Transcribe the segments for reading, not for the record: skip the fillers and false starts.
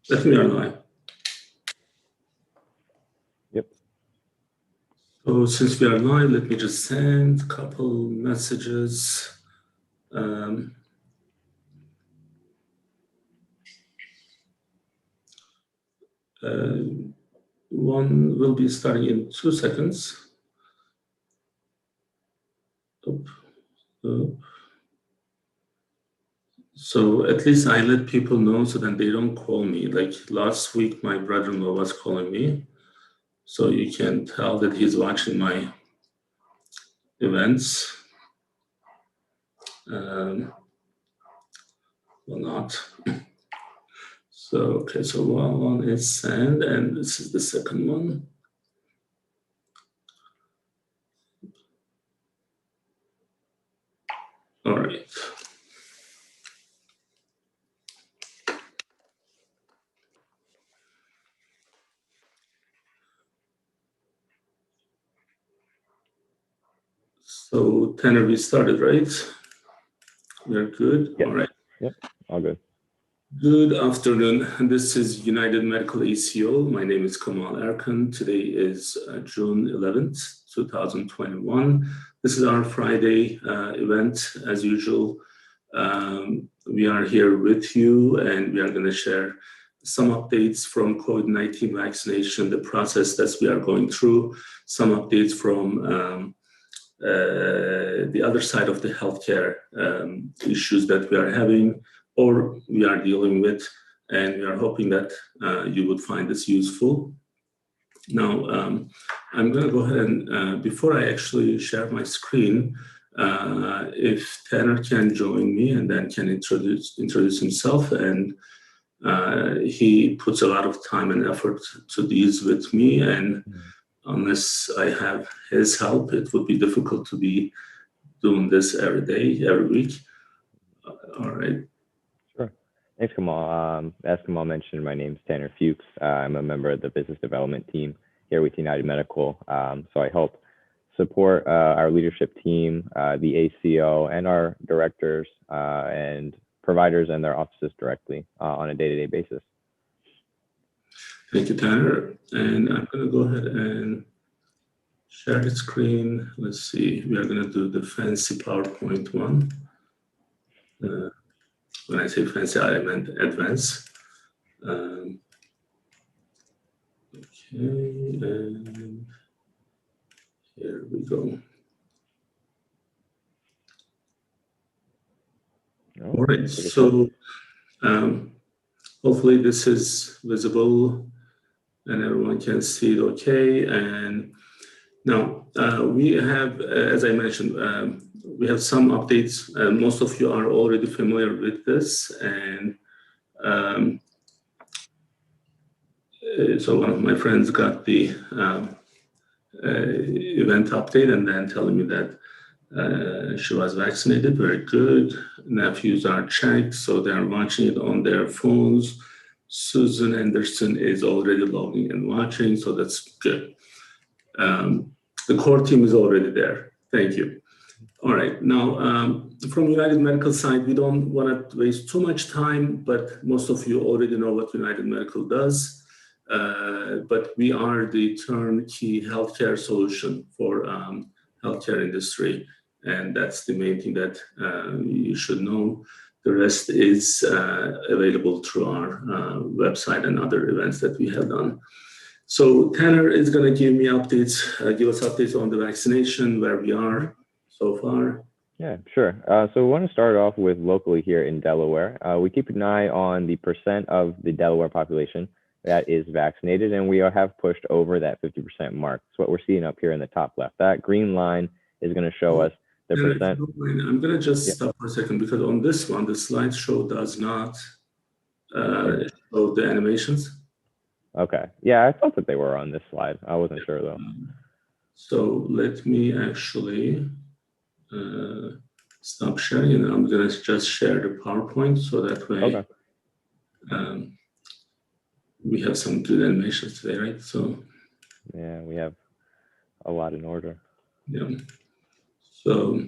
Let me know. Yep. So since we are live, let me just send a couple messages. One will be starting in 2 seconds. So at least I let people know so that they don't call me. Like last week, my brother-in-law was calling me. So you can tell that he's watching my events. Or not. So, okay, so one is send, and this is the second one. All right. So, Tanner, we started, right? We're good? Yep. All right. Yep, all good. Good afternoon. This is United Medical ACO. My name is Kemal Erkan. Today is June 11th, 2021. This is our Friday event. As usual, we are here with you, and we are going to share some updates from COVID-19 vaccination, the process that we are going through, some updates from the other side of the healthcare issues that we are having or we are dealing with, and we are hoping that you would find this useful. Now, I'm going to go ahead and, before I actually share my screen, if Tanner can join me and then can introduce himself, and he puts a lot of time and effort to these with me, and unless I have his help, it would be difficult to be doing this every day, every week. All right. Sure. Thanks, Kemal. As Kemal mentioned, my name is Tanner Fuchs. I'm a member of the business development team here with United Medical. So I help support our leadership team, the ACO, and our directors and providers and their offices directly on a day-to-day basis. Thank you, Tanner. And I'm going to go ahead and share the screen. Let's see. We are going to do the fancy PowerPoint one. When I say fancy, I meant advanced. Okay, and here we go. All right, so hopefully this is visible and everyone can see it okay. And now we have, as I mentioned, we have some updates. Most of you are already familiar with this. And so one of my friends got the event update and then telling me that she was vaccinated. Very good. Nephews are checked, so they are watching it on their phones. Susan Anderson is already logging and watching, so that's good. The core team is already there. Thank you. All right. Now, from United Medical side, we don't want to waste too much time, but most of you already know what United Medical does. But we are the turnkey healthcare solution for healthcare industry. And that's the main thing that you should know. The rest is available through our website and other events that we have done. So Tanner is going to give me updates, give us updates on the vaccination, where we are so far. Yeah, sure. So we want to start off with locally here in Delaware. We keep an eye on the % of the Delaware population that is vaccinated, and we have pushed over that 50% mark. It's what we're seeing up here in the top left. That green line is going to show us the percent. I'm going to just stop for a second, because on this one, the slideshow does not show the animations. Okay. Yeah, I thought that they were on this slide. I wasn't sure though. So let me actually stop sharing, and I'm going to just share the PowerPoint so that way we have some good animations today, right? So yeah, we have a lot in order. Yeah. So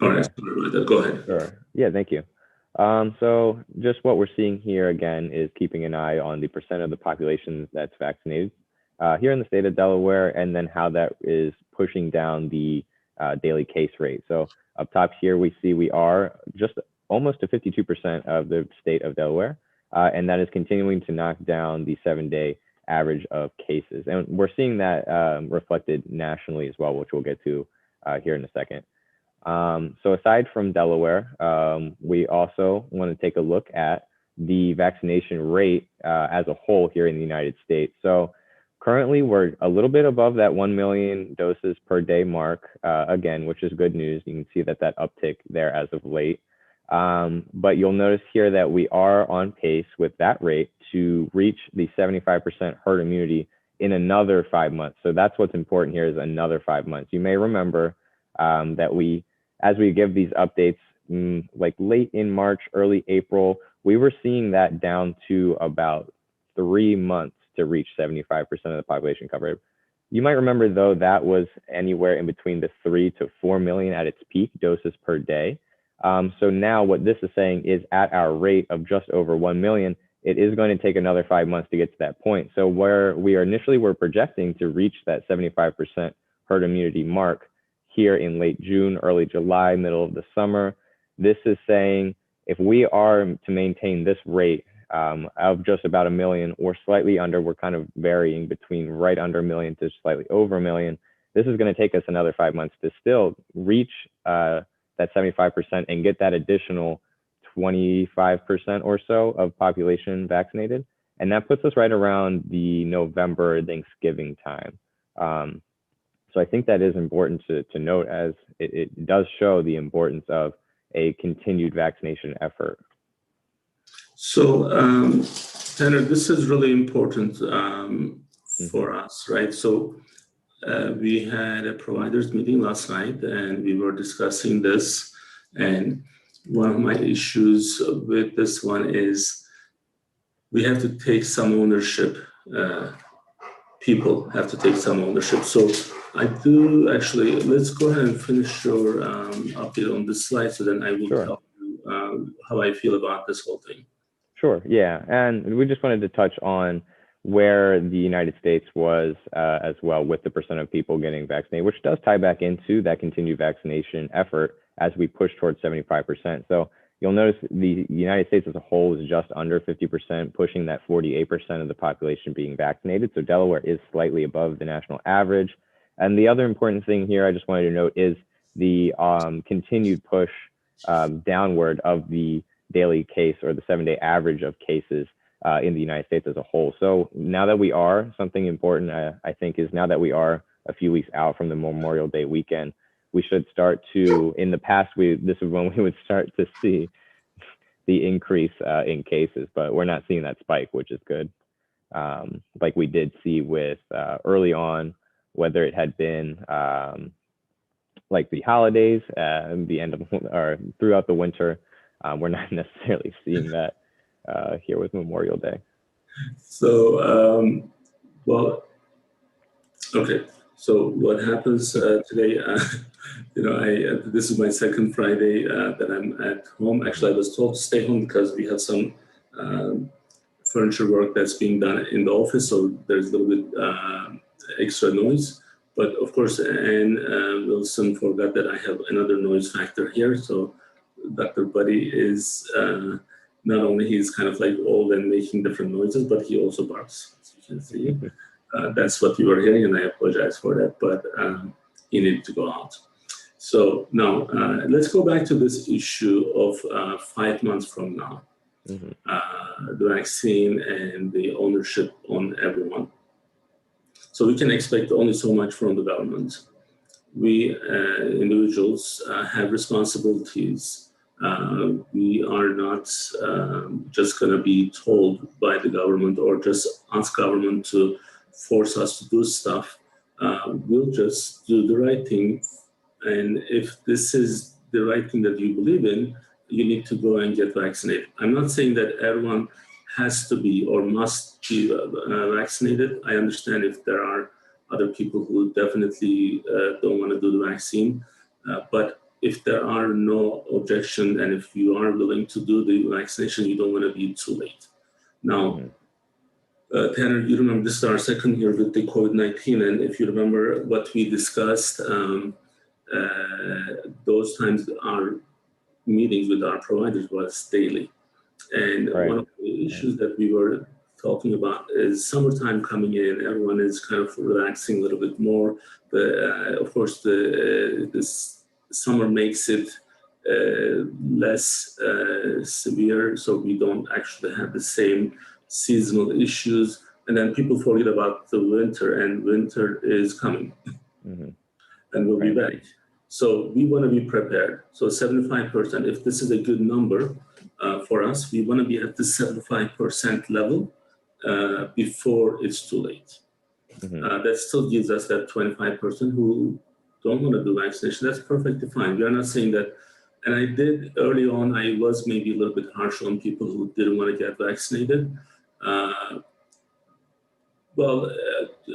all right, sorry about that. Go ahead. Sure. Yeah, thank you. So just what we're seeing here again is keeping an eye on the percent of the population that's vaccinated here in the state of Delaware, and then how that is pushing down the daily case rate. So up top here, we see we are just almost to 52% of the state of Delaware, and that is continuing to knock down the 7-day average of cases. And we're seeing that reflected nationally as well, which we'll get to here in a second. So aside from Delaware, we also want to take a look at the vaccination rate as a whole here in the United States. So currently we're a little bit above that 1 million doses per day mark, again, which is good news. You can see that uptick there as of late. But you'll notice here that we are on pace with that rate to reach the 75% herd immunity in another 5 months. So that's what's important here, is another 5 months. You may remember that as we give these updates, like late in March, early April, we were seeing that down to about 3 months to reach 75% of the population covered. You might remember, though, that was anywhere in between the 3 to 4 million at its peak doses per day. So now what this is saying is, at our rate of just over 1 million, it is going to take another 5 months to get to that point. So where we initially were projecting to reach that 75% herd immunity mark here in late June, early July, middle of the summer, this is saying if we are to maintain this rate of just about 1 million or slightly under, we're kind of varying between right under 1 million to slightly over 1 million, this is going to take us another 5 months to still reach that 75% and get that additional 25% or so of population vaccinated. And that puts us right around the November Thanksgiving time. So I think that is important to note, as it does show the importance of a continued vaccination effort. So, Tanner, this is really important for us, right? So we had a providers meeting last night, and we were discussing this. And one of my issues with this one is we have to take some ownership. People have to take some ownership. So I do actually, let's go ahead and finish your update on this slide, so then I will tell you how I feel about this whole thing. Sure, yeah. And we just wanted to touch on where the United States was as well with the percent of people getting vaccinated, which does tie back into that continued vaccination effort as we push towards 75%. So you'll notice the United States as a whole is just under 50%, pushing that 48% of the population being vaccinated. So Delaware is slightly above the national average. And the other important thing here I just wanted to note is the continued push downward of the daily case, or the 7-day average of cases in the United States as a whole. So now that we are, something important I think is, now that we are a few weeks out from the Memorial Day weekend, we should start to, in the past, this is when we would start to see the increase in cases, but we're not seeing that spike, which is good. Like we did see with early on, whether it had been like the holidays, the end of, or throughout the winter, we're not necessarily seeing that here with Memorial Day. So, well, okay. So what happens today, this is my second Friday that I'm at home. Actually, I was told to stay home because we have some furniture work that's being done in the office. So there's a little bit extra noise. But of course, Ann Wilson forgot that I have another noise factor here. So Dr. Buddy is, not only he's kind of like old and making different noises, but he also barks, as you can see. That's what you were hearing, and I apologize for that, but he needed to go out. So now let's go back to this issue of 5 months from now, the vaccine and the ownership on everyone. So we can expect only so much from the government. We individuals have responsibilities. We are not just going to be told by the government or just ask government to force us to do stuff. We'll just do the right thing. And if this is the right thing that you believe in, you need to go and get vaccinated. I'm not saying that everyone has to be or must be vaccinated. I understand if there are other people who definitely don't want to do the vaccine. But if there are no objection and if you are willing to do the vaccination, you don't want to be too late. Now, Tanner, you remember this is our second year with the COVID-19, and if you remember what we discussed, those times our meetings with our providers was daily. And one of the issues that we were talking about is summertime coming in, everyone is kind of relaxing a little bit more. Of course, this summer makes it less severe, so we don't actually have the same seasonal issues. And then people forget about the winter, and winter is coming, and we'll be back. So we want to be prepared. So 75%, if this is a good number for us, we want to be at the 75% level before it's too late. That still gives us that 25% who don't want to do vaccination. That's perfectly fine. We are not saying that. And I did early on, I was maybe a little bit harsh on people who didn't want to get vaccinated.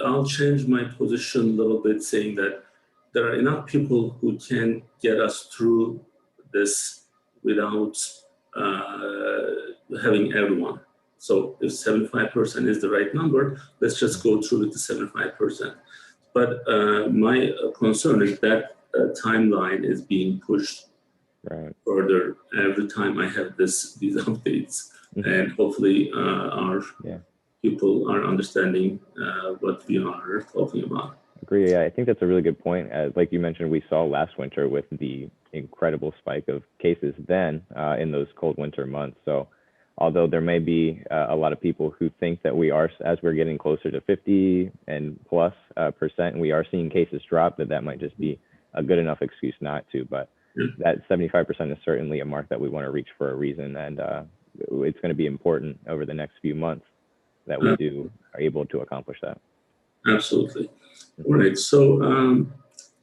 I'll change my position a little bit, saying that there are enough people who can get us through this without having everyone. So if 75% is the right number, let's just go through with the 75%. But my concern is that timeline is being pushed further every time I have these updates. And hopefully our people are understanding what we are talking about. Agree. Yeah, I think that's a really good point. Like you mentioned, we saw last winter with the incredible spike of cases then in those cold winter months. So although there may be a lot of people who think that we are, as we're getting closer to 50 and plus percent, and we are seeing cases drop, that might just be a good enough excuse not to. But that 75% is certainly a mark that we want to reach for a reason. And it's going to be important over the next few months that we are able to accomplish that. Absolutely. All right. So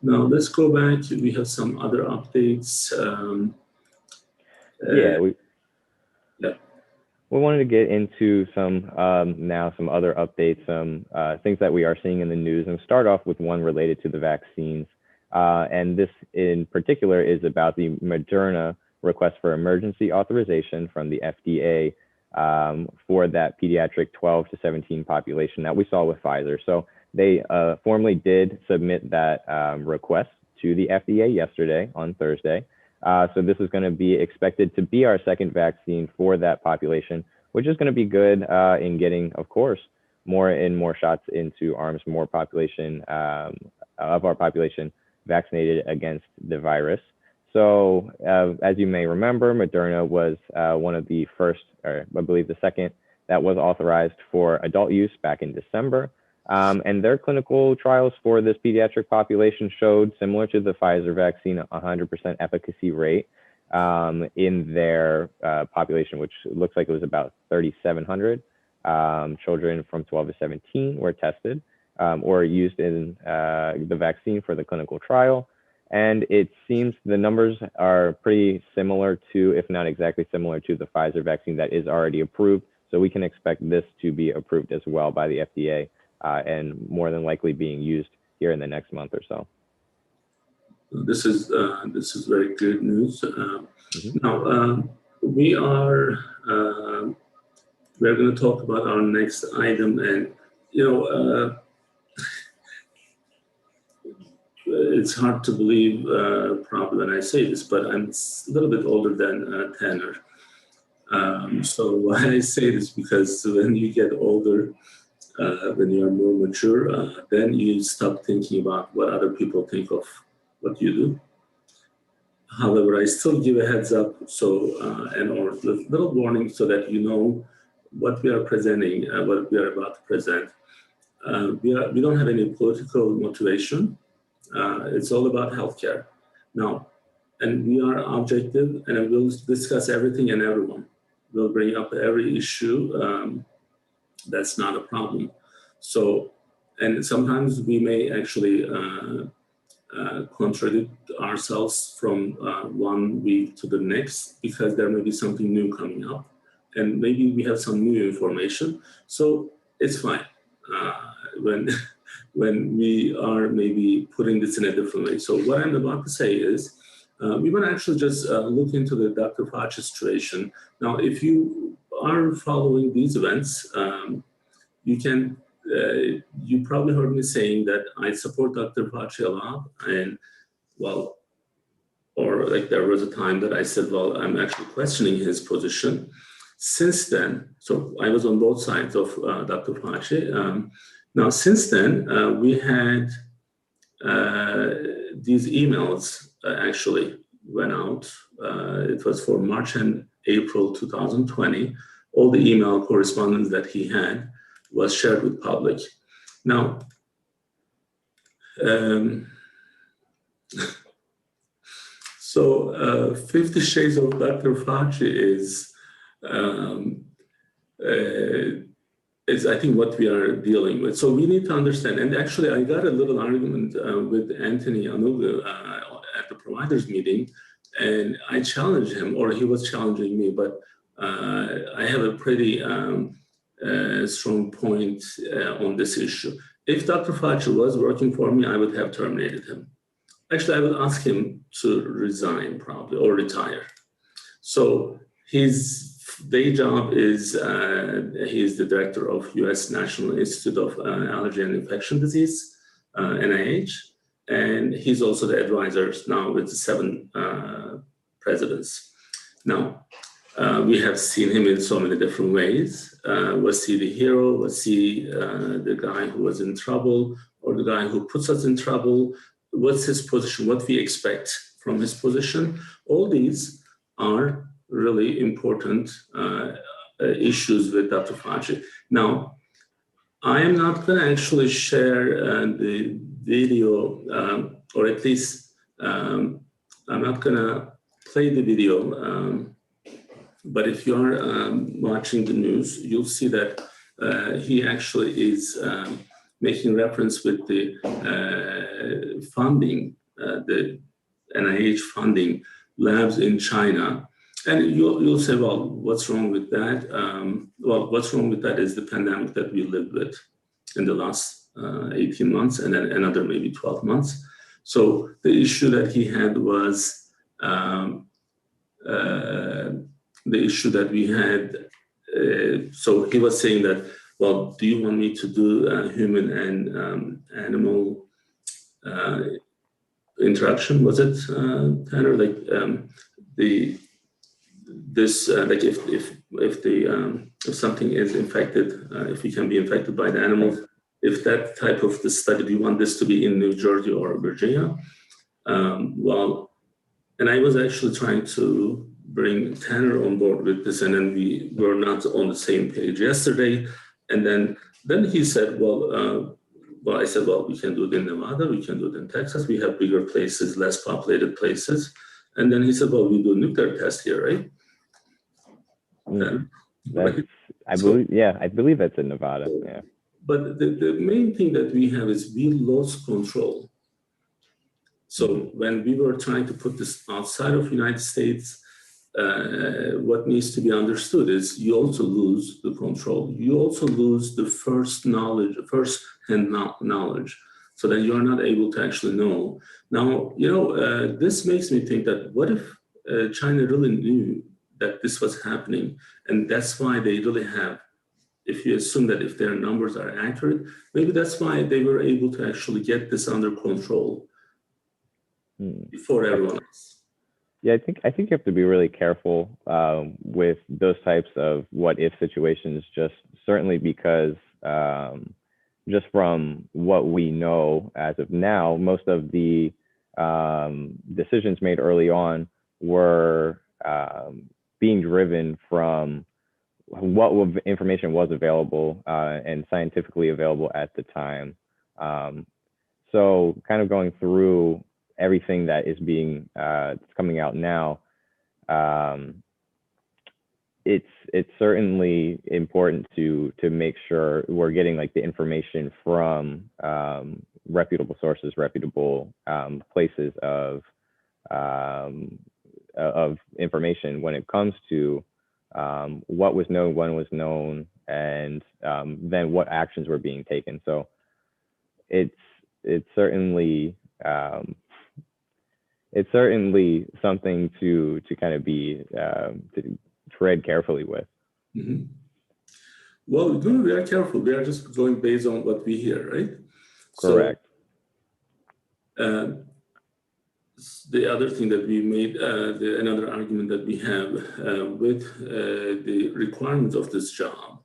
now let's go back. We have some other updates. We wanted to get into some other updates, some things that we are seeing in the news, and start off with one related to the vaccines. And this in particular is about the Moderna request for emergency authorization from the FDA for that pediatric 12 to 17 population that we saw with Pfizer. So they formally did submit that request to the FDA yesterday on Thursday. So this is going to be expected to be our second vaccine for that population, which is going to be good in getting, of course, more and more shots into arms, more population of our population vaccinated against the virus. So as you may remember, Moderna was one of the first, or I believe the second, that was authorized for adult use back in December. And their clinical trials for this pediatric population showed, similar to the Pfizer vaccine, 100% efficacy rate in their population, which looks like it was about 3,700 children from 12 to 17 were tested or used in the vaccine for the clinical trial. And it seems the numbers are pretty similar to, if not exactly similar to, the Pfizer vaccine that is already approved. So we can expect this to be approved as well by the FDA. And more than likely being used here in the next month or so. This is very good news. Now we're going to talk about our next item, and it's hard to believe probably when I say this, but I'm a little bit older than Tanner. So why I say this, because when you get older, when you are more mature, then you stop thinking about what other people think of what you do. However, I still give a heads up, or a little warning, so that you know what we are presenting, what we are about to present. We don't have any political motivation. It's all about healthcare. Now, and we are objective, and we'll discuss everything and everyone. We'll bring up every issue. That's not a problem. So, and sometimes we may actually contradict ourselves from one week to the next, because there may be something new coming up, and maybe we have some new information. So it's fine when we are maybe putting this in a different way. So what I'm about to say is, We want to actually just look into the Dr. Fauci situation. Now, if you are following these events, you probably heard me saying that I support Dr. Fauci a lot, and well, or like there was a time that I said, well, I'm actually questioning his position. Since then, so I was on both sides of Dr. Fauci. Now, since then, we had these emails actually went out. It was for March and April 2020. All the email correspondence that he had was shared with public. Now, so 50 Shades of Dr. Fauci is I think what we are dealing with. So we need to understand, and actually I got a little argument with Anthony Anugu at the providers meeting, and I challenged him, or he was challenging me, but I have a pretty strong point on this issue. If Dr. Fauci was working for me, I would have terminated him. Actually, I would ask him to resign probably, or retire. So his day job is, he is the director of U.S. National Institute of Allergy and Infection Disease, NIH, and he's also the advisor now with the 7 presidents. Now, we have seen him in so many different ways. Was he the hero? Was he the guy who was in trouble, or the guy who puts us in trouble? What's his position? What we expect from his position? All these are really important issues with Dr. Fauci. Now, I am not going to actually share the video, or at least I'm not going to play the video. But if you are watching the news, you'll see that he actually is making reference with the funding, the NIH funding labs in China. And you'll say, well, what's wrong with that? Well, what's wrong with that is the pandemic that we lived with in the last 18 months and then another maybe 12 months. So the issue that he had was the issue that we had. So he was saying that, well, do you want me to do human and animal interaction? Was it Tanner? Like like if something is infected, if we can be infected by the animals, if that type of the study, do you want this to be in New Jersey or Virginia? Well, and I was actually trying to bring Tanner on board with this, and then we were not on the same page yesterday. And then he said, well, I said, well, we can do it in Nevada, we can do it in Texas. We have bigger places, less populated places. And then he said, well, we do nuclear tests here, right? I believe that's in Nevada. Yeah. But the main thing that we have is we lost control. So when we were trying to put this outside of the United States, what needs to be understood is you also lose the control. You also lose the first-hand knowledge, so that you are not able to actually know. Now, this makes me think that what if China really knew that this was happening, and that's why they really have, if you assume that if their numbers are accurate, maybe that's why they were able to actually get this under control before everyone else. Yeah, I think you have to be really careful with those types of what if situations, just certainly because just from what we know as of now, most of the decisions made early on were being driven from what information was available and scientifically available at the time. So kind of going through everything that is being coming out now, it's certainly important to make sure we're getting like the information from reputable sources, reputable places of information when it comes to what was known, when was known, and then what actions were being taken. So it's certainly it's certainly something to kind of be to tread carefully with. Mm-hmm. Well, no, we are careful. We are just going based on what we hear, right? Correct. So, the other thing that we made, another argument that we have with the requirements of this job,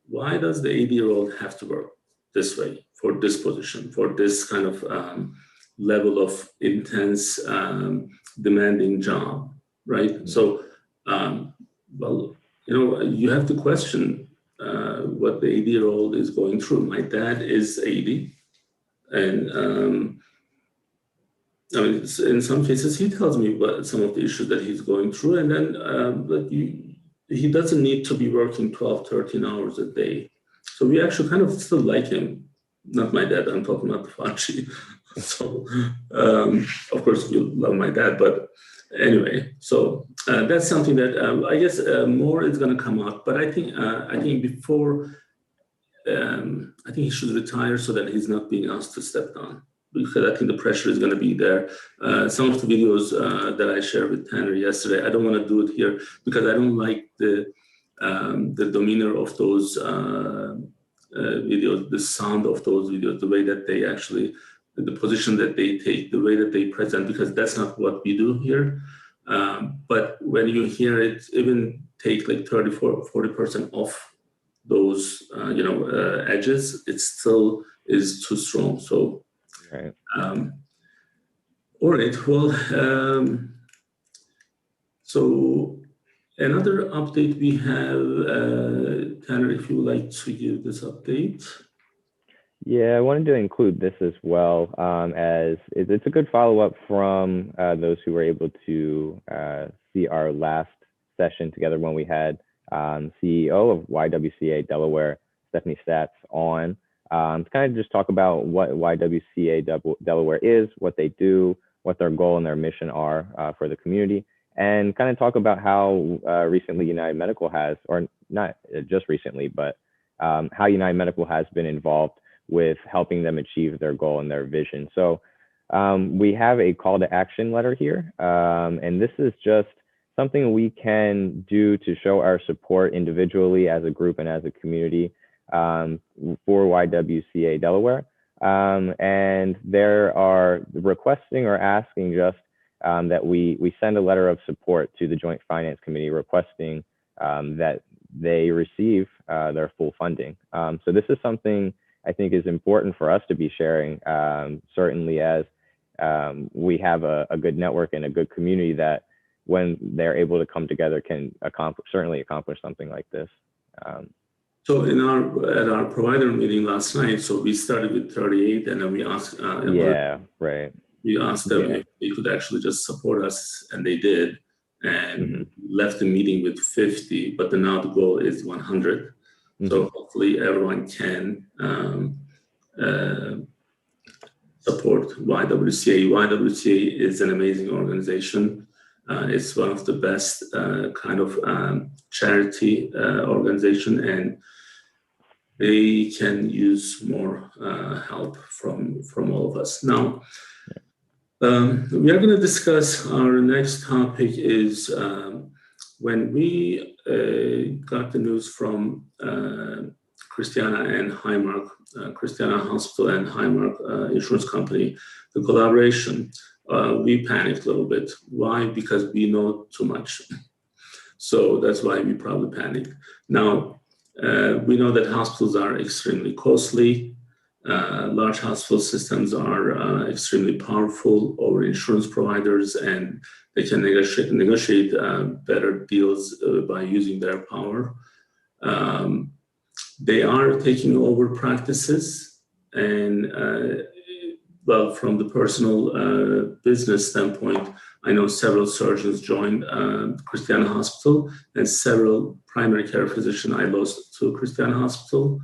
why does the 80-year-old have to work this way, for this position, for this kind of level of intense, demanding job, right? Mm-hmm. So, well, you have to question what the 80-year-old is going through. My dad is 80, and I mean, in some cases, he tells me what some of the issues that he's going through, and then he doesn't need to be working 12, 13 hours a day. So we actually kind of still like him. Not my dad, I'm talking about Fauci. So, of course, you love my dad, but anyway, so that's something that I guess more is going to come out. But I think before, I think he should retire so that he's not being asked to step down, because I think the pressure is going to be there. Some of the videos that I shared with Tanner yesterday, I don't want to do it here because I don't like the demeanor of those videos, the sound of those videos, the way that they actually, the position that they take, the way that they present, because that's not what we do here. But when you hear it, even take like 40% off those, edges, it still is too strong. So, right. All right. Well, so another update we have, Tanner, if you would like to give this update. Yeah, I wanted to include this as well, as it's a good follow-up from those who were able to see our last session together when we had CEO of YWCA Delaware, Stephanie Statz, on to kind of just talk about what YWCA Delaware is, what they do, what their goal and their mission are for the community, and kind of talk about how recently United Medical has, or not just recently, but how United Medical has been involved with helping them achieve their goal and their vision. So we have a call to action letter here, and this is just something we can do to show our support individually, as a group, and as a community for YWCA Delaware. And there are requesting or asking just that we send a letter of support to the Joint Finance Committee requesting that they receive their full funding. So this is something I think is important for us to be sharing, certainly as we have a good network and a good community that when they're able to come together can certainly accomplish something like this. So at our provider meeting last night, so we started with 38, and then we asked right. We asked them if they could actually just support us, and they did, and left the meeting with 50, but now the goal is 100. So hopefully everyone can support YWCA. YWCA is an amazing organization. It's one of the best kind of charity organization, and they can use more help from all of us. Now, we are going to discuss our next topic is when we got the news from Christiana and Highmark, Christiana Hospital and Highmark Insurance Company, the collaboration, we panicked a little bit. Why? Because we know too much. So that's why we probably panicked. Now, we know that hospitals are extremely costly. Large hospital systems are extremely powerful over insurance providers, and they can negotiate better deals by using their power. They are taking over practices, and well, from the personal business standpoint, I know several surgeons joined Christiana Hospital, and several primary care physicians I lost to Christiana Hospital,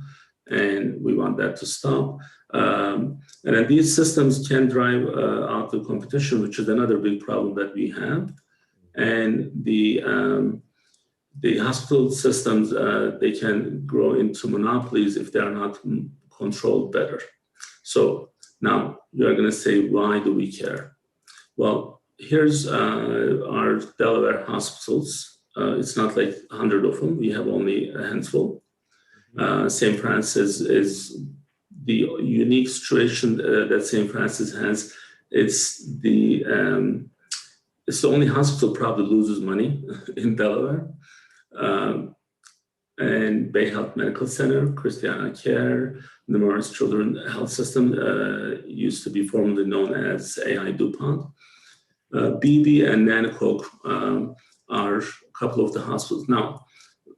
and we want that to stop. And then these systems can drive out the competition, which is another big problem that we have. And the hospital systems, they can grow into monopolies if they are not controlled better. So now you're going to say, why do we care? Well, here's our Delaware hospitals. It's not like 100 of them. We have only a handful. St. Francis is the unique situation that St. Francis has. It's the only hospital probably loses money in Delaware. And Bay Health Medical Center, Christiana Care, the Morris Children's Health System used to be formerly known as AI DuPont. BD and Nanticoke are a couple of the hospitals. Now,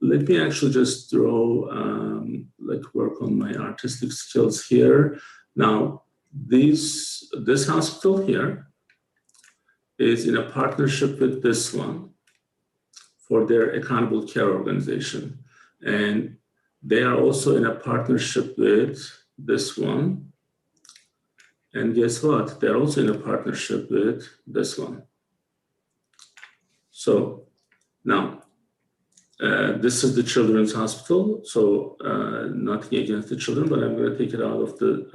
let me actually just work on my artistic skills here. Now, this hospital here is in a partnership with this one for their accountable care organization. And they are also in a partnership with this one. And guess what? They're also in a partnership with this one. So now, this is the Children's Hospital. So nothing against the children, but I'm going to take it out of the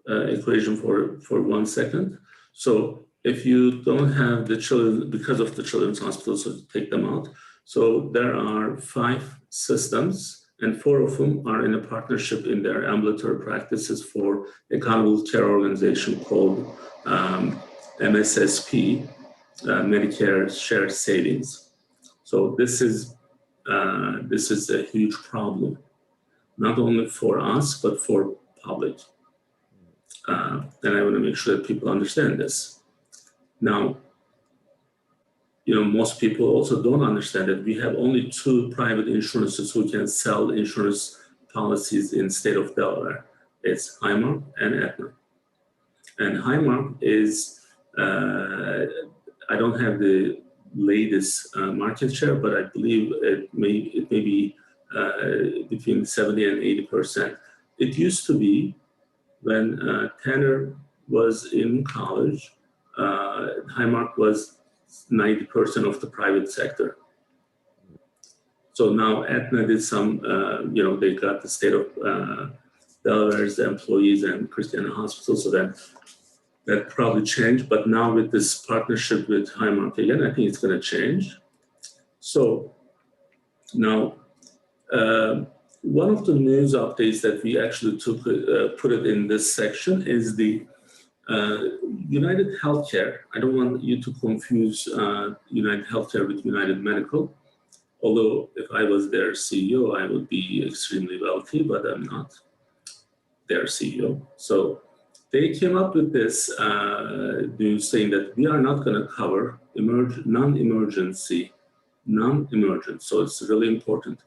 equation for 1 second. So if you don't have the children, because of the Children's Hospital, so take them out. So there are 5 systems, and 4 of them are in a partnership in their ambulatory practices for accountable care organization called MSSP, Medicare Shared Savings. So this is a huge problem, not only for us, but for public. And I want to make sure that people understand this. Now, most people also don't understand that we have only 2 private insurances who can sell insurance policies in state of Delaware. It's Highmark and Aetna. And Highmark is, I don't have the latest market share, but I believe it may be between 70 and 80%. It used to be when Tanner was in college, Highmark was 90% of the private sector. So now Aetna did some, they got the state of Delaware's employees and Christiana Hospital, so that probably changed. But now with this partnership with Highmark again, I think it's going to change. So now, one of the news updates that we actually put it in this section is the United Healthcare. I don't want you to confuse United Healthcare with United Medical. Although if I was their CEO, I would be extremely wealthy, but I'm not their CEO. So they came up with this news saying that we are not going to cover non-emergent. So it's really important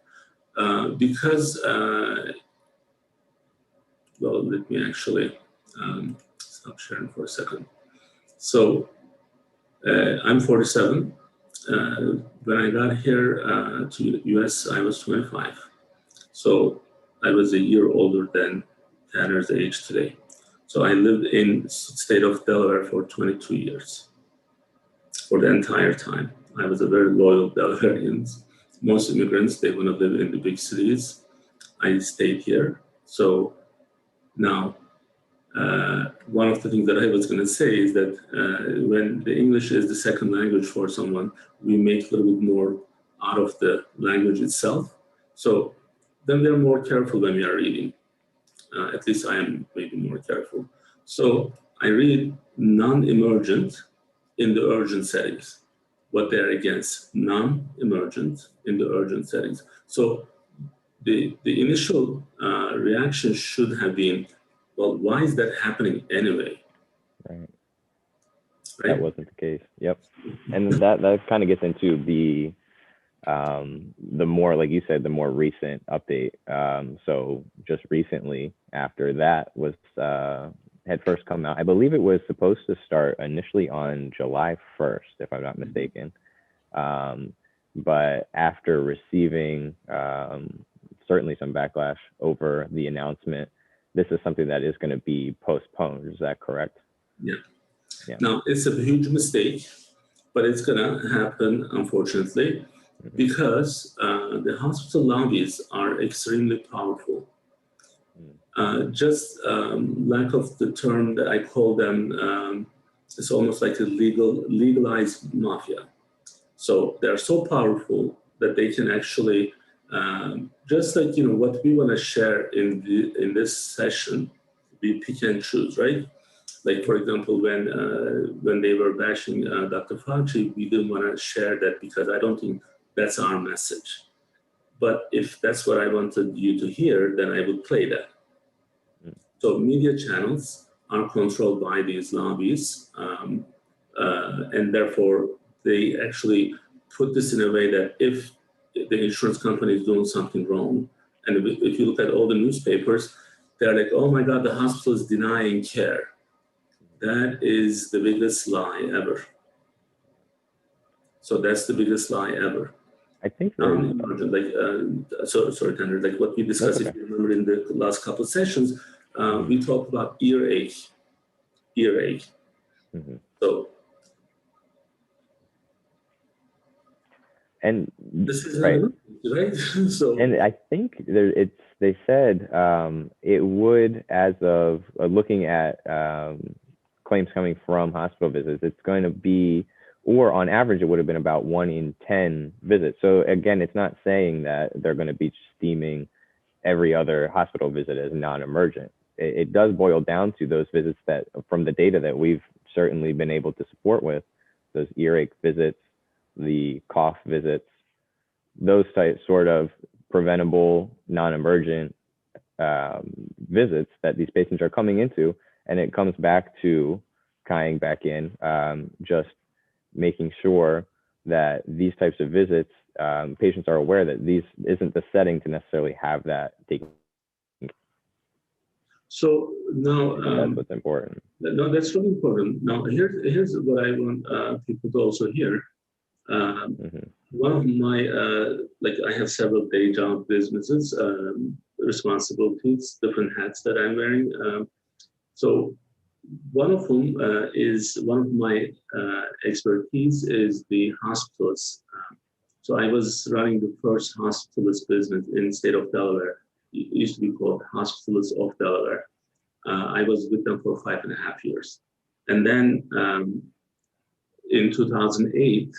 because, let me actually stop sharing for a second. So I'm 47. When I got here to the US, I was 25. So I was a year older than Tanner's age today. So I lived in the state of Delaware for 22 years. For the entire time. I was a very loyal Delawarean. Most immigrants, they want to live in the big cities. I stayed here. So now, one of the things that I was going to say is that when the English is the second language for someone, we make a little bit more out of the language itself. So then we're more careful when we are reading. At least I am maybe more careful. So I read non-emergent in the urgent settings, what they're against, non-emergent in the urgent settings. So the initial reaction should have been, well, why is that happening anyway? Right. That wasn't the case. Yep. And that kind of gets into the more, like you said, the more recent update. So just recently after that was had first come out, I believe it was supposed to start initially on July 1st, if I'm not mistaken. But after receiving certainly some backlash over the announcement, this is something that is going to be postponed. Is that correct? Yeah. Now, it's a huge mistake, but it's going to happen, unfortunately, because the hospital lobbies are extremely powerful. Just lack of the term that I call them It's almost like a legalized mafia. So they're so powerful that they can actually, just like what we want to share in this session, we pick and choose, right? Like, for example, when they were bashing Dr. Fauci, we didn't want to share that because I don't think that's our message. But if that's what I wanted you to hear, then I would play that. So media channels are controlled by these lobbies, and therefore they actually put this in a way that if the insurance company is doing something wrong, and if you look at all the newspapers, they're like, oh my God, the hospital is denying care. That is the biggest lie ever. So that's the biggest lie ever. I think sorry, Tanner, like what we discussed, okay. if you remember in the last couple of sessions, we talked about earache. Mm-hmm. So, and this is right? So, and I think they said it would, as of looking at claims coming from hospital visits, it's going to be, or on average, it would have been about 1 in 10 visits. So again, it's not saying that they're going to be deeming every other hospital visit as non-emergent. It does boil down to those visits that, from the data that we've certainly been able to support with, those earache visits, the cough visits, those sort of preventable, non-emergent visits that these patients are coming into. And it comes back to tying back in, just making sure that these types of visits, patients are aware that these isn't the setting to necessarily have that taken. So now that's what's important. No, that's really important. Now here's what I want people to also hear. One of my I have several day job businesses, responsibilities, different hats that I'm wearing. So one of them is one of my expertise is the hospitalist. So I was running the first hospitalist business in the state of Delaware. It used to be called Hospitalists of Delaware. I was with them for 5.5 years. And then in 2008,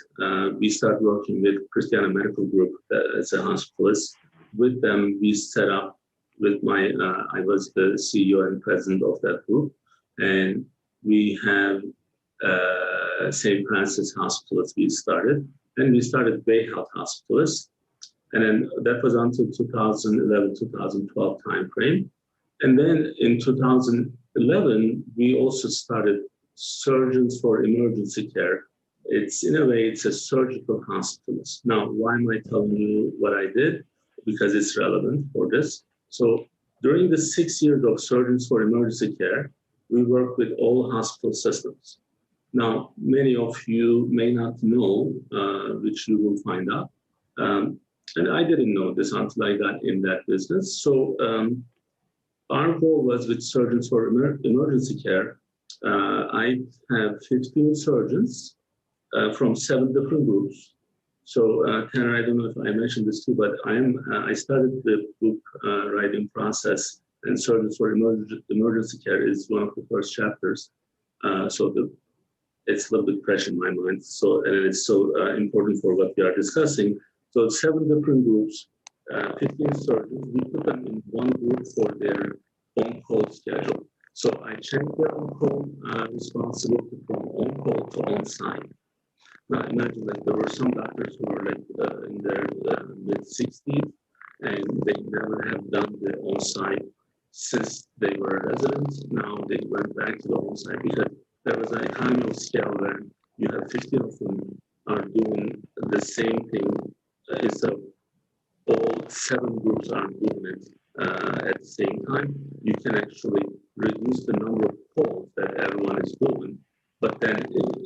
we started working with Christiana Medical Group as a hospitalist. With them, we set up with I was the CEO and president of that group. And we have St. Francis Hospitalists we started. Then we started Bay Health Hospitalists. And then that was until 2011, 2012 timeframe. And then in 2011, we also started Surgeons for Emergency Care. It's, in a way, it's a surgical hospitalist. Now, why am I telling you what I did? Because it's relevant for this. So during the 6 years of Surgeons for Emergency Care, we work with all hospital systems. Now, many of you may not know, which you will find out. And I didn't know this until I got in that business. So our goal was with Surgeons for Emergency Care. I have 15 surgeons from 7 different groups. So Tanner, I don't know if I mentioned this too, but I started the book writing process, and Surgeons for Emergency Care is one of the first chapters. It's a little bit fresh in my mind. So, and it's so important for what we are discussing. So 7 different groups, 15 surgeons, we put them in one group for their on-call schedule. So I changed their on-call responsibility from on-call to on-site. Now imagine there were some doctors who were in their mid-60s, and they never have done the on-site since they were residents. Now they went back to the on-site because there was an economy of scale where you have 15 of them are doing the same thing. So all 7 groups are doing it at the same time. You can actually reduce the number of calls that everyone is doing, but then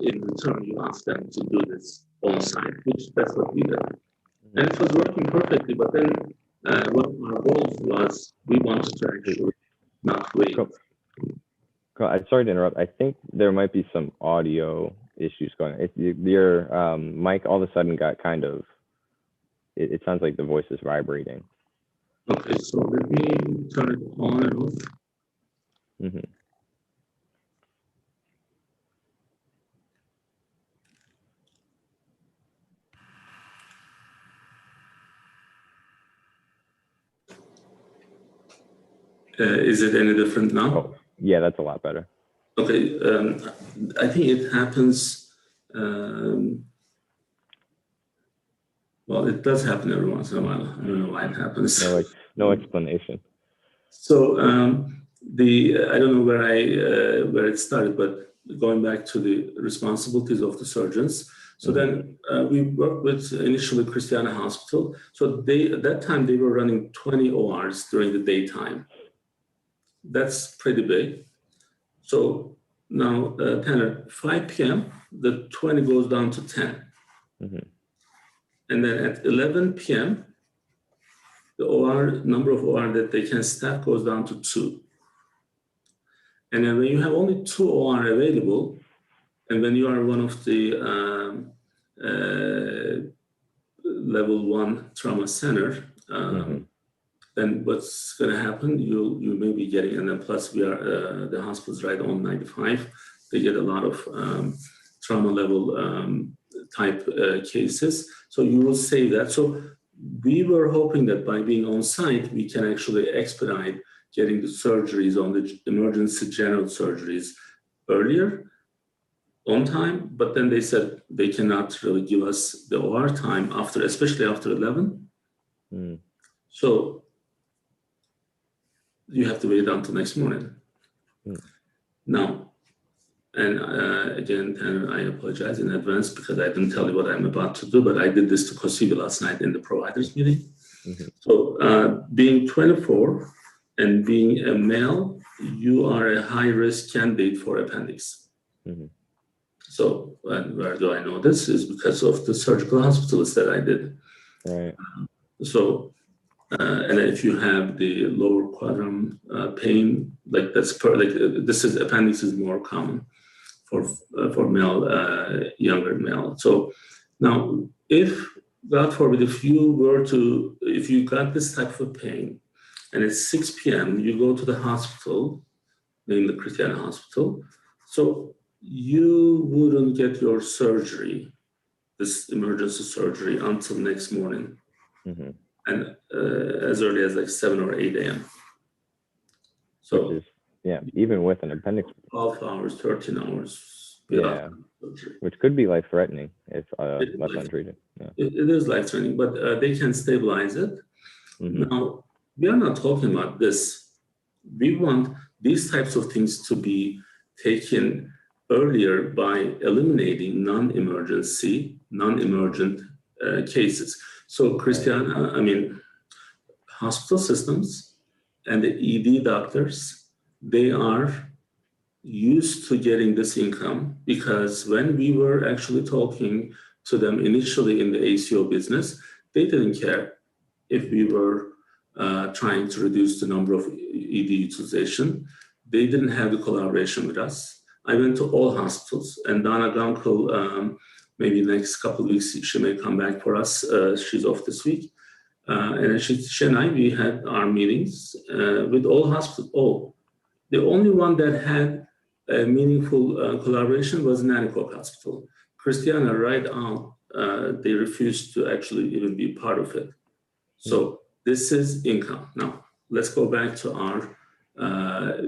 in return, you ask them to do this on site, which that's what we did. And it was working perfectly, but then what our goal was, we wanted to actually not wait. Cool. I'm sorry to interrupt. I think there might be some audio issues going on. Your mic all of a sudden got kind of, it sounds like the voice is vibrating. Okay, so let me turn it on and off. Is it any different now? Oh, yeah, that's a lot better. Okay, I think it happens, well, it does happen every once in a while. I don't know why it happens. No explanation. So I don't know where it started, but going back to the responsibilities of the surgeons. So then we worked with initially Christiana Hospital. So at that time they were running 20 ORs during the daytime. That's pretty big. So now, Tanner, 5 p.m., the 20 goes down to 10. And then at 11 p.m., the number of OR that they can staff goes down to 2. And then when you have only 2 OR available, and when you are one of the level 1 trauma center, then what's going to happen? You may be getting, and then plus the hospitals right on 95. They get a lot of trauma level type cases. So you will save that. So we were hoping that by being on site, we can actually expedite getting the surgeries on the emergency general surgeries earlier, on time, but then they said they cannot really give us the OR time especially after 11. So you have to wait until next morning. Now, and again, Tanner, I apologize in advance because I didn't tell you what I'm about to do, but I did this to Kosivi last night in the providers meeting. So being 24 and being a male, you are a high-risk candidate for appendix. So where do I know this? Is because of the surgical hospitals that I did. Right. So, and if you have the lower quadrant pain, like this is appendix is more common for male, younger male. So now, if God forbid, if you got this type of pain, and it's 6 p.m., you go to the hospital, in the Christiana Hospital, so you wouldn't get your surgery, this emergency surgery, until next morning, and as early as like 7 or 8 a.m. So even with an appendix, 12 hours, 13 hours. Surgery. Which could be life-threatening if left untreated. It is life-threatening, but they can stabilize it. Now, we are not talking about this. We want these types of things to be taken earlier by eliminating non-emergent cases. So Christiana, hospital systems and the ED doctors, they are used to getting this income because when we were actually talking to them initially in the ACO business, they didn't care if we were trying to reduce the number of ED utilization. They didn't have the collaboration with us. I went to all hospitals, and Donna Gunkel, maybe next couple of weeks, she may come back for us. She's off this week. And she and I, we had our meetings with all hospitals. The only one that had a meaningful collaboration was Nanticoke Hospital. Christiana, right out, they refused to actually even be part of it. So this is income. Now, let's go back to our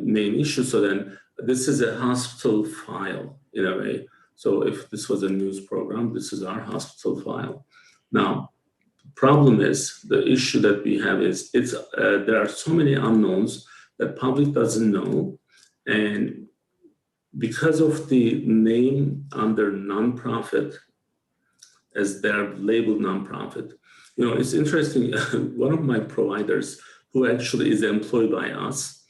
main issue. So then this is a hospital file in a way. So if this was a news program, this is our hospital file. Now, the problem is, the issue that we have is there are so many unknowns that public doesn't know. And because of the name under nonprofit, as they're labeled nonprofit, it's interesting. One of my providers, who actually is employed by us,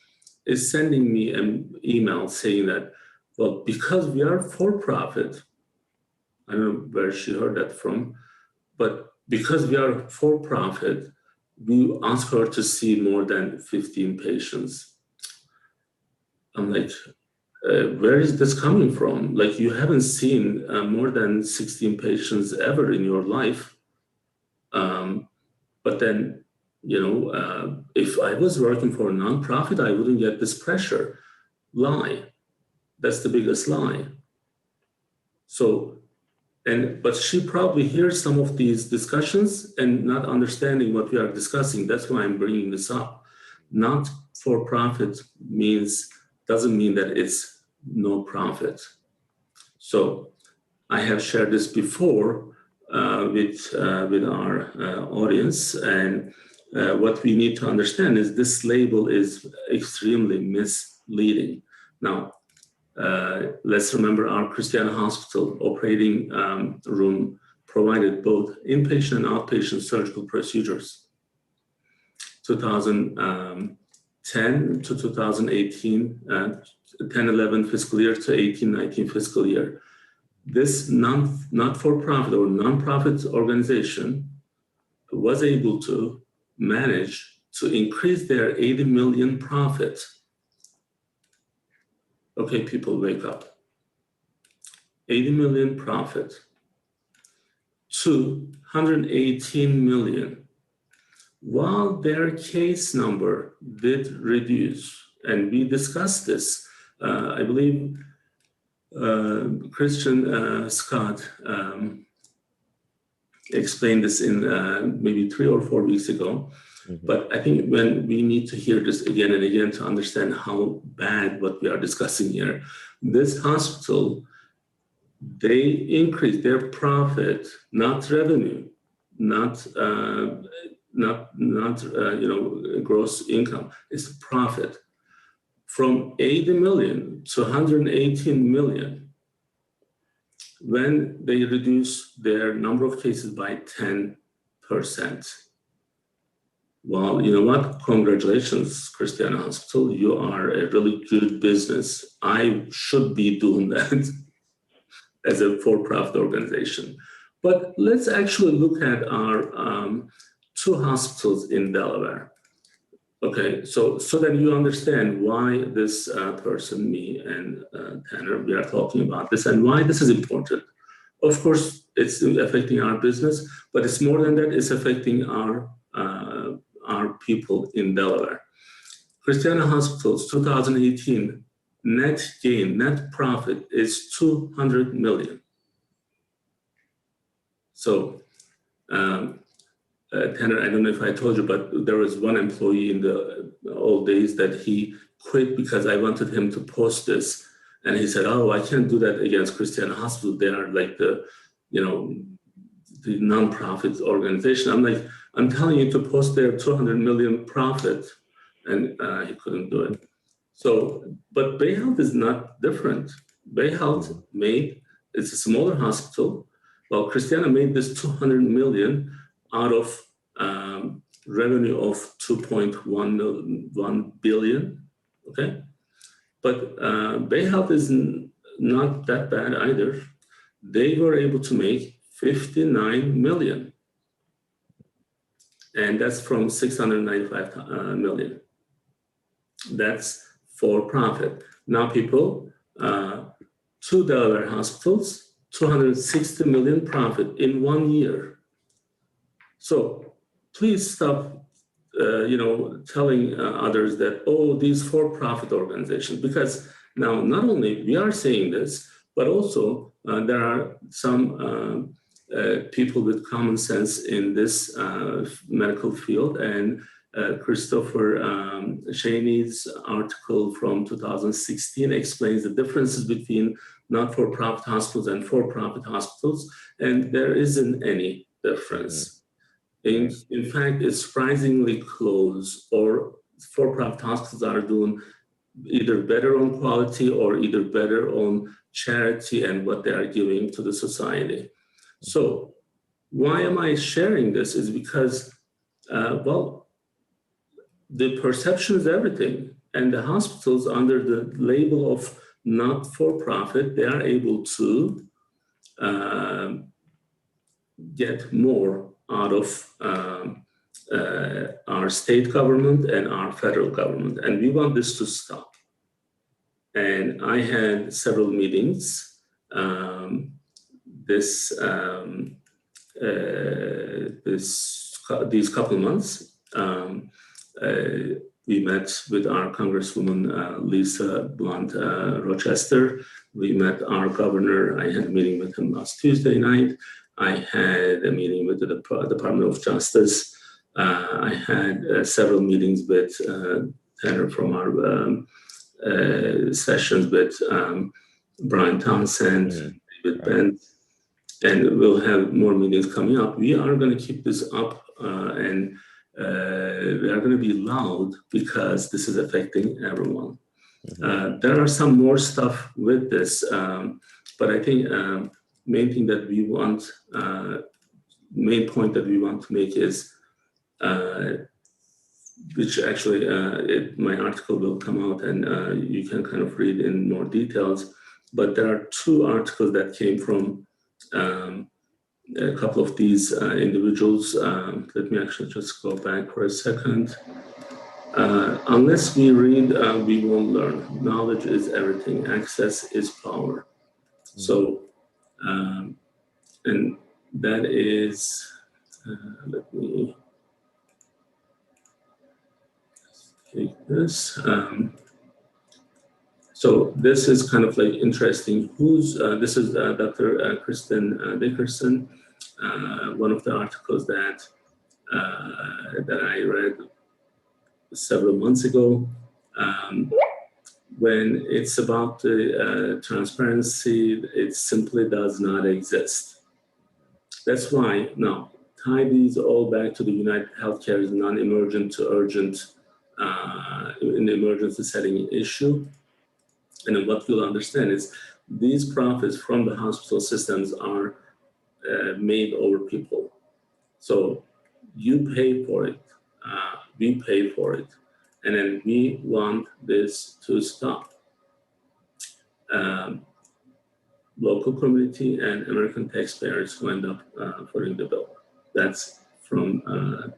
is sending me an email saying that, well, because we are for-profit, I don't know where she heard that from, but because we are for-profit, we ask her to see more than 15 patients. I'm like, where is this coming from? Like, you haven't seen more than 16 patients ever in your life. But then, if I was working for a nonprofit, I wouldn't get this pressure. Lie. That's the biggest lie. So, but she probably hears some of these discussions and not understanding what we are discussing. That's why I'm bringing this up. Not for-profit doesn't mean that it's no profit. So I have shared this before with our audience, and what we need to understand is this label is extremely misleading. Now, let's remember our Christiana Hospital operating room provided both inpatient and outpatient surgical procedures. 2010 to 2018, 10-11 fiscal year to 18-19 fiscal year. This not-for-profit or non-profit organization was able to manage to increase their 80 million profit. Okay, people, wake up. 80 million profit to 118 million. While their case number did reduce, and we discussed this, I believe Christian Scott explained this in maybe 3 or 4 weeks ago. Mm-hmm. But I think when we need to hear this again and again to understand how bad what we are discussing here, this hospital, they increased their profit, not revenue, not gross income. It's profit from 80 million to 118 million when they reduce their number of cases by 10%. Well, you know what? Congratulations, Christiana Hospital. You are a really good business. I should be doing that as a for-profit organization. But let's actually look at our 2 hospitals in Delaware. Okay, so that you understand why this person, me and Tanner, we are talking about this and why this is important. Of course, it's affecting our business, but it's more than that. It's affecting our people in Delaware. Christiana Hospital's 2018 net gain, net profit is 200 million. So, Tanner, I don't know if I told you, but there was one employee in the old days that he quit because I wanted him to post this. And he said, oh, I can't do that against Christiana Hospital. They are like the nonprofit organization. I'm like, I'm telling you to post their 200 million profit, and he couldn't do it. So, but Bay Health is not different. Bay Health it's a smaller hospital. Well, Christiana made this 200 million out of revenue of 2.1 billion, okay? But Bay Health is not that bad either. They were able to make 59 million. And that's from 695 million. That's for profit. Now people, 2 Delaware hospitals, 260 million profit in 1 year. So please stop, telling others that, oh, these for-profit organizations, because now not only we are saying this, but also there are some people with common sense in this medical field, and Christopher Cheney's article from 2016 explains the differences between not-for-profit hospitals and for-profit hospitals, and there isn't any difference. In fact, it's surprisingly close, or for-profit hospitals are doing either better on quality or either better on charity and what they are giving to the society. So why am I sharing this is because, the perception is everything. And the hospitals under the label of not-for-profit, they are able to get more out of our state government and our federal government. And we want this to stop. And I had several meetings these couple months. We met with our Congresswoman Lisa Blunt Rochester. We met our governor. I had a meeting with him last Tuesday night. I had a meeting with the Department of Justice. I had several meetings with Tanner from our sessions with Brian Townsend, David Bent, and we'll have more meetings coming up. We are going to keep this up and we are going to be loud because this is affecting everyone. There are some more stuff with this, but I think main point that we want to make is, which actually my article will come out and you can kind of read in more details. But there are two articles that came from a couple of these individuals. Let me actually just go back for a second. Unless we read, we won't learn. Knowledge is everything. Access is power. So, and that is, let me take this. So this is kind of like interesting. This is Dr. Kristen Dickerson, one of the articles that I read several months ago. When it's about the transparency, it simply does not exist. That's why now tie these all back to the United Healthcare is non-emergent to urgent in the emergency setting issue. And then what you'll understand is these profits from the hospital systems are made over people. So you pay for it, we pay for it, and then we want this to stop. Local community and American taxpayers who end up footing the bill. That's from, I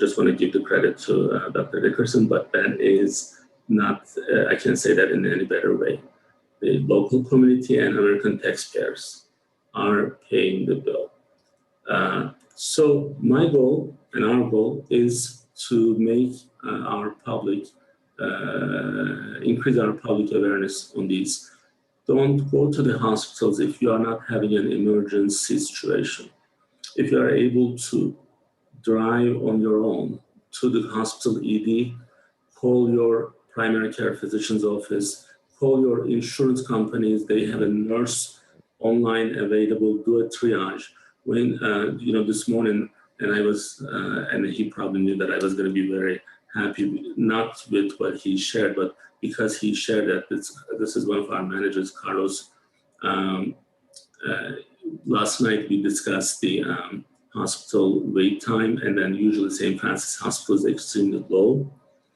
just want to give the credit to Dr. Dickerson, but that is not, I can't say that in any better way. The local community and American taxpayers are paying the bill. So my goal and our goal is to make our public, increase our public awareness on these. Don't go to the hospitals if you are not having an emergency situation. If you are able to drive on your own to the hospital ED, call your primary care physician's office, call your insurance companies. They have a nurse online available, do a triage. When, this morning, and I was, and he probably knew that I was going to be very happy, not with what he shared, but because he shared that this is one of our managers, Carlos. Last night we discussed the hospital wait time, and then usually St. Francis Hospital is extremely low.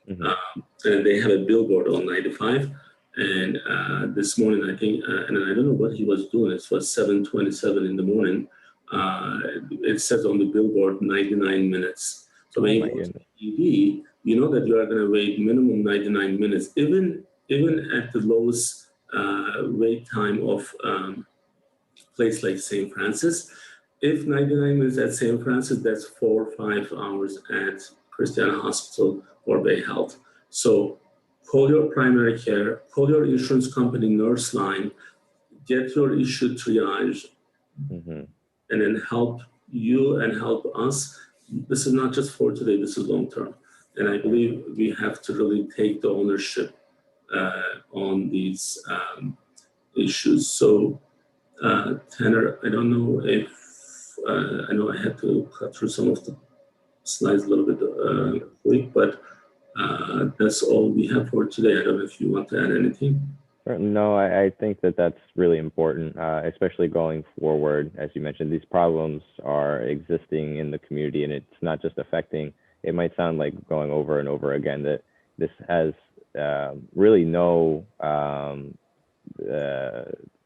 And they have a billboard on 95. And this morning, I think, and I don't know what he was doing, it was 7:27 in the morning. It says on the billboard 99 minutes. So when you go to ED, you know that you are going to wait minimum 99 minutes, even at the lowest wait time of place like St. Francis. If 99 minutes at St. Francis, that's 4 or 5 hours at Christiana Hospital or Bay Health. So call your primary care, call your insurance company nurse line, get your issue triage, and then help you and help us. This is not just for today, this is long term. And I believe we have to really take the ownership on these issues. So Tanner, I don't know if, I know I had to cut through some of the slides a little bit quick, but that's all we have for today. I don't know if you want to add anything. No, I think that that's really important, especially going forward. As you mentioned, these problems are existing in the community, and it's not just affecting, it might sound like going over and over again, that this has really no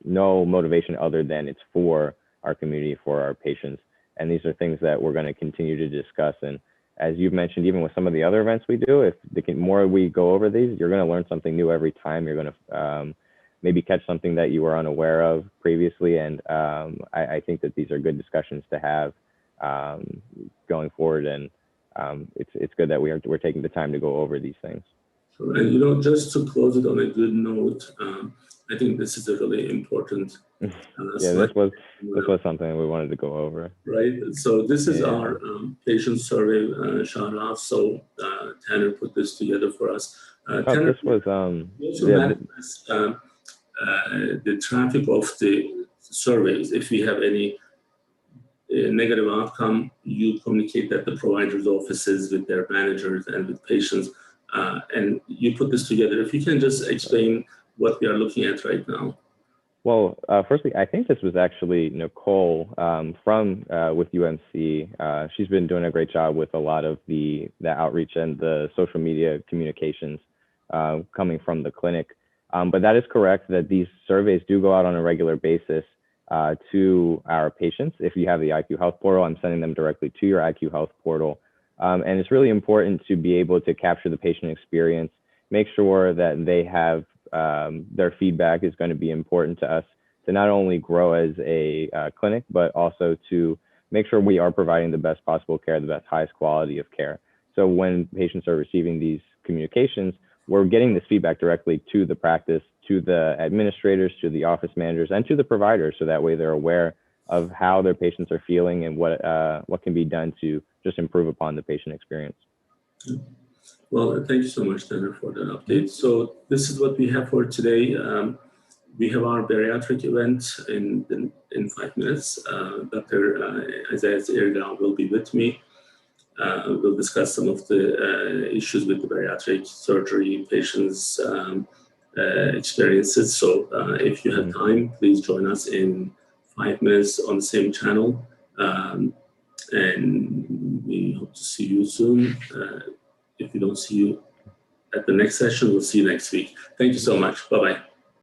motivation other than it's for our community, for our patients. And these are things that we're going to continue to discuss. And as you've mentioned, even with some of the other events we do, if the more we go over these, you're going to learn something new every time. You're going to maybe catch something that you were unaware of previously. And I think that these are good discussions to have going forward. And it's good that we're taking the time to go over these things. And just to close it on a good note, I think this is a really important Yeah, this was something we wanted to go over. Right. So this is our patient survey shout out. So Tanner put this together for us. Tanner, This was the traffic of the surveys. If we have any negative outcome, you communicate that the providers' offices with their managers and with patients, and you put this together. If you can just explain what we are looking at right now. Well, firstly, I think this was actually Nicole from with UMC. She's been doing a great job with a lot of the outreach and the social media communications coming from the clinic. But that is correct that these surveys do go out on a regular basis to our patients. If you have the IQ Health portal, I'm sending them directly to your IQ Health portal. And it's really important to be able to capture the patient experience, make sure that they have their feedback is going to be important to us to not only grow as a clinic, but also to make sure we are providing the best possible care, the best, highest quality of care. So when patients are receiving these communications, we're getting this feedback directly to the practice, to the administrators, to the office managers, and to the providers, so that way they're aware of how their patients are feeling and what can be done to just improve upon the patient experience. Well, thank you so much, Tanner, for the update. So this is what we have for today. We have our bariatric event in 5 minutes. Dr. Isaiah Ergal will be with me. We'll discuss some of the issues with the bariatric surgery patients' experiences. So if you have time, please join us in 5 minutes on the same channel. And we hope to see you soon. If we don't see you at the next session, we'll see you next week. Thank you so much. Bye-bye.